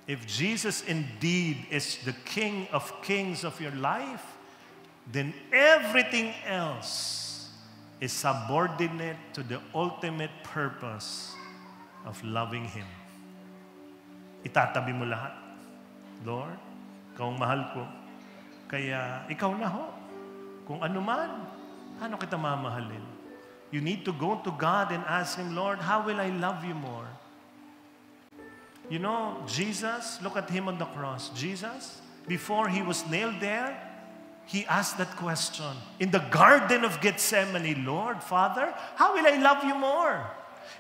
If Jesus indeed is the King of Kings of your life, then everything else is subordinate to the ultimate purpose of loving Him. Itatabi mo lahat. Lord, Ikaw ang mahal ko. Kaya Ikaw na ho. Kung ano man, paano kita mamahalin? You need to go to God and ask Him, Lord, how will I love You more? You know, Jesus, look at Him on the cross. Jesus, before He was nailed there, He asked that question. In the Garden of Gethsemane, Lord, Father, how will I love You more?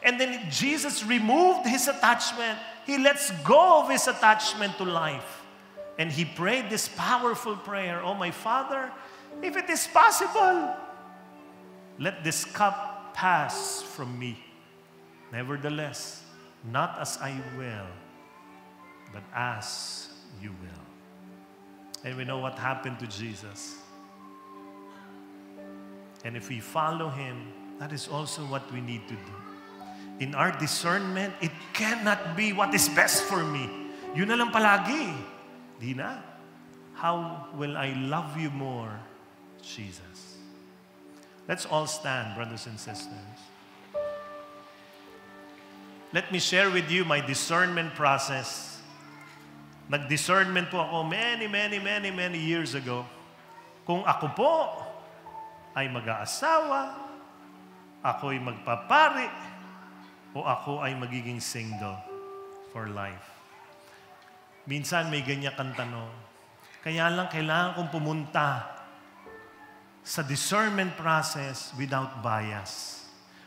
And then Jesus removed His attachment. He lets go of His attachment to life. And He prayed this powerful prayer, Oh, my Father, if it is possible, let this cup pass from me. Nevertheless, not as I will, but as You will. And we know what happened to Jesus. And if we follow Him, that is also what we need to do. In our discernment, it cannot be what is best for me. Yun na lang palagi. Di na. How will I love You more, Jesus? Let's all stand, brothers and sisters. Let me share with you my discernment process. Nag-discernment po ako many years ago. Kung ako po ay mag-aasawa, ako ay magpapari, o ako ay magiging single for life. Minsan may ganyan kang tanong. Kaya lang kailangan kong pumunta sa discernment process without bias.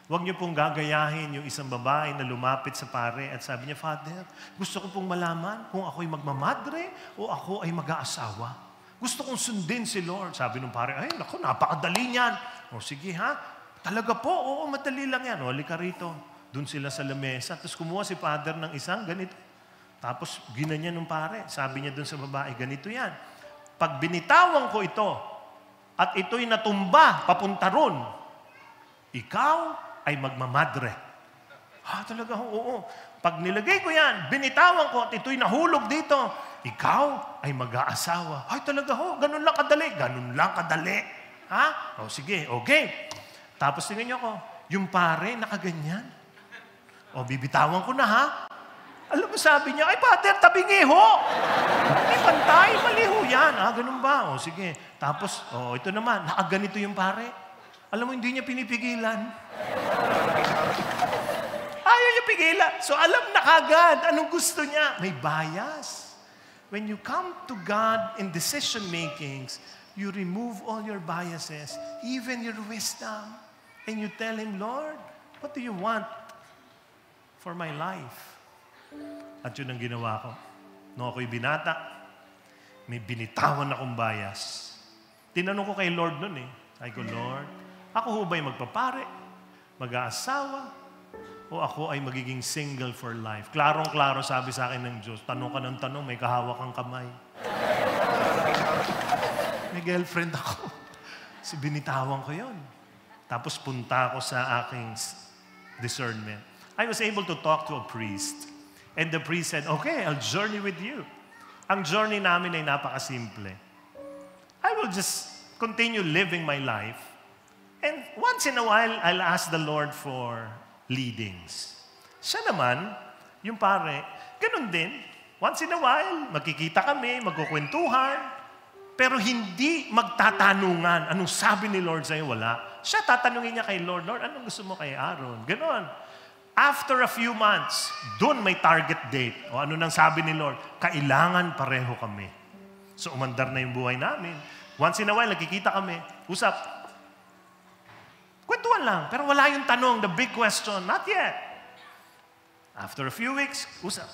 Huwag niyo pong gagayahin yung isang babae na lumapit sa pare at sabi niya, Father, gusto ko pong malaman kung ako'y magmamadre o ako ay mag-aasawa. Gusto kong sundin si Lord. Sabi nung pare, ay, naku, napakadali niyan. O sige ha, talaga po, oo, madali lang yan. O, halika rito. Doon sila sa lamesa. Tapos kumuha si Father ng isang ganito. Tapos ginanya nung pare. Sabi niya doon sa babae, ganito yan. Pag binitawan ko ito at ito'y natumba papunta ron, ikaw ay magmamadre. Talaga, oo. Pag nilagay ko yan, binitawan ko at ito'y nahulog dito, ikaw ay mag-aasawa. Talaga ho, ganun lang kadali. Ganun lang kadali. O sige, okay. Tapos tingnan niyo ko, yung pare nakaganyan. Bibitawan ko na ha. Alam mo, sabi niya, ay Pater, tabingi ho. Hindi pantay, mali ho yan. Ganun ba? Sige. Tapos, ito naman, nakaganito yung pare. Alam mo, hindi niya pinipigilan. Ayaw niya pigilan. So alam na kagad anong gusto niya. May bias. When you come to God in decision makings, you remove all your biases, even your wisdom, and you tell Him, Lord, what do You want for my life? At yun ang ginawa ko. Nung ako'y binata, may binitawan akong bias. Tinanong ko kay Lord nun Sabi ko, Lord, ako ho ba'y magpapare, mag-aasawa, o ako ay magiging single for life? Klarong-klaro sabi sa akin ng Diyos, tanong ka ng tanong, may kahawak kang kamay. May girlfriend ako. Binitawan ko yon. Tapos punta ako sa aking discernment. I was able to talk to a priest. And the priest said, okay, I'll journey with you. Ang journey namin ay napakasimple. I will just continue living my life. And once in a while, I'll ask the Lord for leadings. Siya naman, yung pare, ganun din. Once in a while, magkikita kami, magkukwentuhan, pero hindi magtatanungan. Anong sabi ni Lord sa'yo? Wala. Siya tatanungin niya kay Lord, Lord, anong gusto mo kay Aaron? Ganon. After a few months, doon may target date. O ano nang sabi ni Lord? Kailangan pareho kami. So umandar na yung buhay namin. Once in a while, nagkikita kami, usap. Kwentuhan lang, pero wala yung tanong, the big question, not yet. After a few weeks, usap.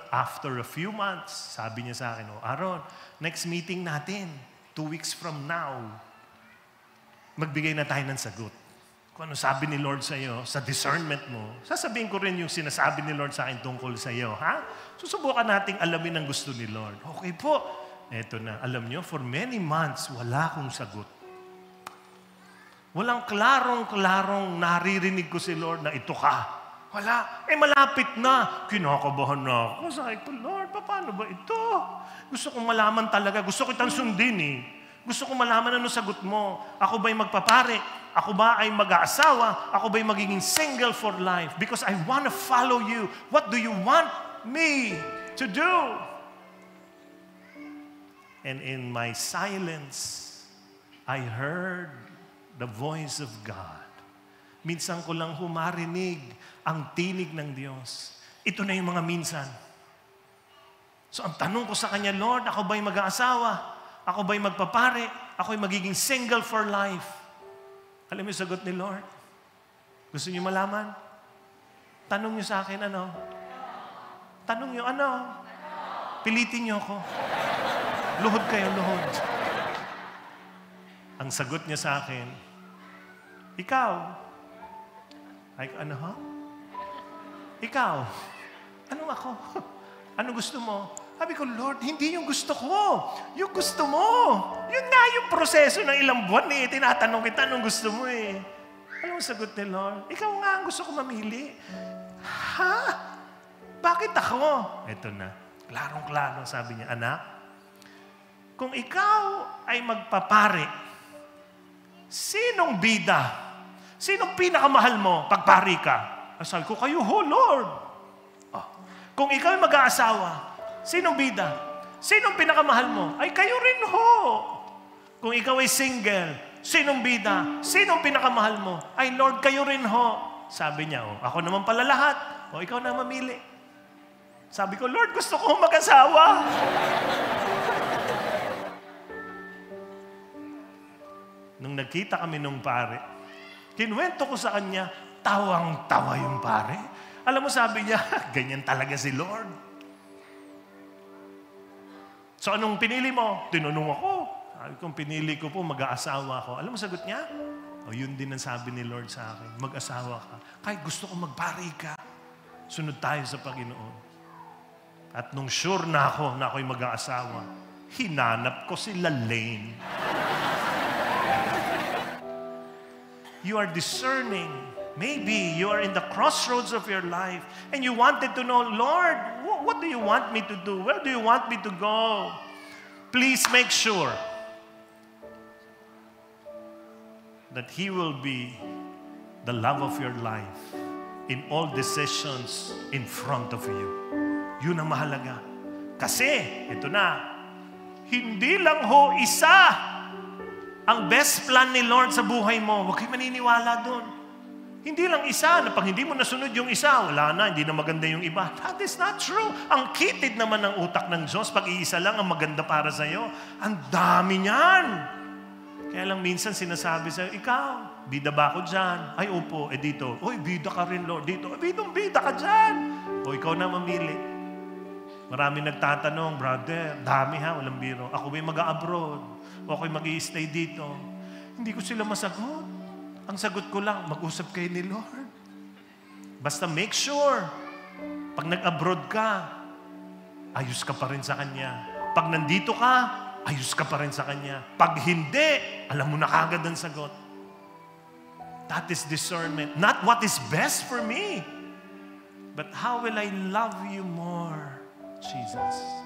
After a few months, sabi niya sa akin, Aaron, next meeting natin, 2 weeks from now, magbigay na tayo ng sagot. Kung ano sabi ni Lord sa iyo, sa discernment mo, sasabihin ko rin yung sinasabi ni Lord sa akin tungkol sa iyo. Susubukan nating alamin ang gusto ni Lord. Okay po. Eto na, alam niyo, for many months, wala akong sagot. Walang klarong-klarong naririnig ko si Lord na ito ka. Wala. Malapit na. Kinakabahan na ako. Sabi ko, Lord, paano ba ito? Gusto kong malaman talaga. Gusto kitang sundin eh. Gusto kong malaman ano sagot mo. Ako ba'y magpapare? Ako ba ay mag-aasawa? Ako ba'y magiging single for life? Because I want to follow you. What do you want me to do? And in my silence, I heard the voice of God. Minsan ko lang humarinig ang tinig ng Diyos. Ito na yung mga minsan. So ang tanong ko sa Kanya, Lord, ako ba'y mag-aasawa? Ako ba'y magpapare? Ako'y magiging single for life? Alam mo yung sagot ni Lord? Gusto niyo malaman? Tanong niyo sa akin, ano? Tanong niyo, ano? Pilitin niyo ako. Luhod kayo, luhod. Ang sagot niya sa akin, ikaw. Ay, ano ha? Ikaw. Anong ako? Ano gusto mo? Sabi ko, Lord, hindi yung gusto ko. Yung gusto mo. Yun nga yung proseso ng ilang buwan eh. Tinatanong kita, anong gusto mo eh. Anong sagot ni Lord? Ikaw nga ang gusto ko mamili. Ha? Bakit ako? Ito na. Klarong-klaro, sabi niya, anak, kung ikaw ay magpapare, sinong bida? Sinong pinakamahal mo pagpari ka? Sabi ko, kayo ho, Lord. Oh. Kung ikaw ay mag-aasawa, sinong bida? Sinong pinakamahal mo? Ay, kayo rin ho. Kung ikaw ay single, sinong bida? Sinong pinakamahal mo? Ay, Lord, kayo rin ho. Sabi niya, oh, ako naman pala lahat. O, ikaw na mamili. Sabi ko, Lord, gusto ko mag-asawa. Nung nagkita kami nung pare, kinuwento ko sa kanya, tawang-tawa yung pare. Alam mo, sabi niya, ganyan talaga si Lord. So, anong pinili mo? Tinanong ako. Sabi ko, pinili ko po, mag-aasawa ako. Alam mo, sagot niya? O, yun din ang sabi ni Lord sa akin. Mag-asawa ka. Kahit gusto ko magpari ka, sunod tayo sa Panginoon. At nung sure na ako'y mag-aasawa, hinanap ko si Lalaine. You are discerning. Maybe you are in the crossroads of your life and you wanted to know, Lord, what do you want me to do? Where do you want me to go? Please make sure that He will be the love of your life in all decisions in front of you. Yun ang mahalaga. Kasi, ito na, hindi lang ho isa ang best plan ni Lord sa buhay mo. Huwag kayo maniniwala doon. Hindi lang isa, na pag hindi mo nasunod yung isa, wala na, hindi na maganda yung iba. That is not true. Ang kitid naman ng utak ng Diyos, pag iisa lang ang maganda para sa'yo. Ang dami niyan. Kaya lang minsan sinasabi sa'yo, ikaw, bida ba ako dyan? Ay, opo, dito. Uy, bida ka rin, Lord. Dito, bida ka dyan. O, ikaw na mamili. Marami nagtatanong, brother, dami ha, walang biro. Ako ba'y mag-a-abroad? O ako'y mag-i-stay dito? Hindi ko sila masagot. Ang sagot ko lang, mag-usap kayo ni Lord. Basta make sure, pag nag-abroad ka, ayos ka pa rin sa Kanya. Pag nandito ka, ayos ka pa rin sa Kanya. Pag hindi, alam mo na kagad ang sagot. That is discernment. Not what is best for me, but how will I love you more, Jesus.